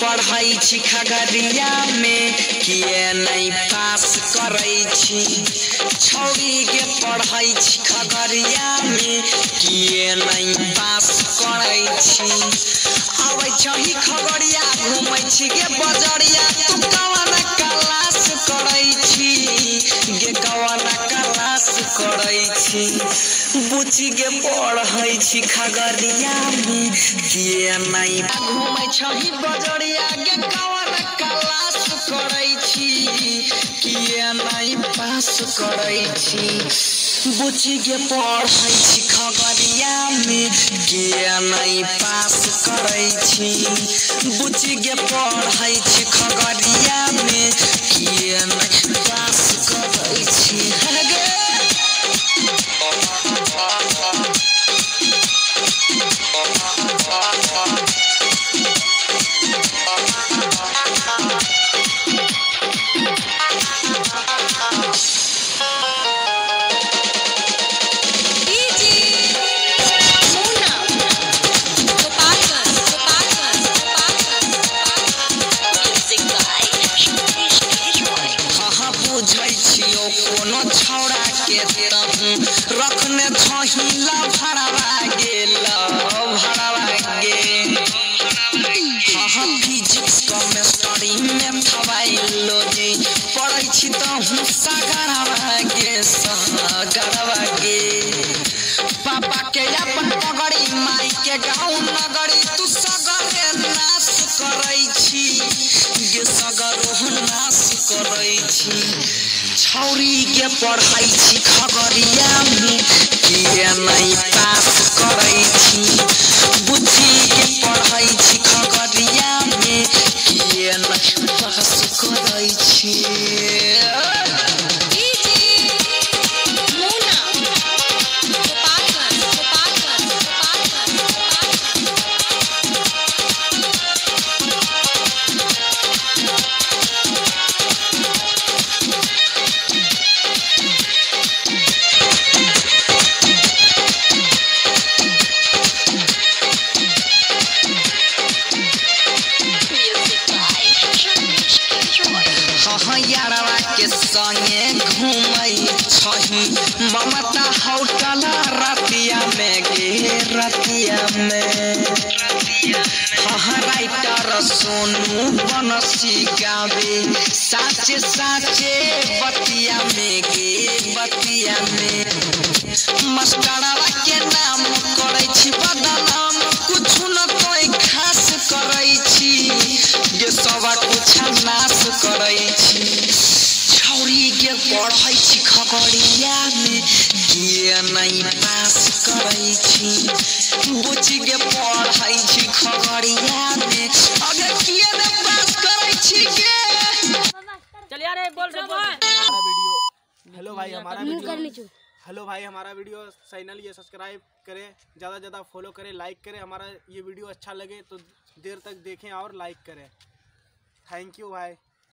पढ़ाई छी खगड़िया में किए नहीं पास करे छी। छौरी के पढ़ाई छी खगड़िया में किए नहीं पास करे छी। आवे छही खगड़िया घूमै छी गे बजरिया तू कवन क्लास करे छी गे कवन क्लास करे छी। बुची गे पढ़ै छी खगड़िया में किए नहीं घूमै छही बजरिया गे कवन क्लास करे छी किए नहीं पास करे छी। बुची गे पढ़ै छी खगड़िया में किए नहीं पास करे छी। बुची गे पढ़ै छी खगड़िया में किए नहीं पास करे छी। कोनो छौड़ा के रखने छहिला भड़वा गेल भड़वा गे। हाँ फिजिक्स केमिस्ट्री में बायोलॉजी पढ़ै छी तहूँ सगरवा गे सगरवा गे। पापा के अपन पगड़ी माई के गाँव नगरी तू सगरे नाश करै छी गे सगरो नाश करै छी। छौरी के पढ़ाई छी खगड़िया में किए नहीं पास करे छी। बुची के पढ़ाई छी खगड़िया में किए नहीं पास करे छी। यारवा के संगे घूमै छही ममता होटल रतिया में गे रतिया में। हाँ राइटर सोनू बनसी गावे साचे साचे बतिया में गे बतिया में। मास्टरवा के नाम करे छी बदनाम कुछ न कोई खास करे छी गे सब कुछ नाश करे छी। छौरी के पढ़ै छी खगड़िया में किए नहीं पास करे छी। बुची के पढ़ै छी खगड़िया में अगर किए नहीं पास करे छी गे। चल यार बोल रे बोल। हमारा वीडियो हेलो भाई हमारा वीडियो चैनल ये सब्सक्राइब करें, ज़्यादा ज़्यादा फॉलो करें, लाइक करें। हमारा ये वीडियो अच्छा लगे तो देर तक देखें और लाइक करें। थैंक यू भाई।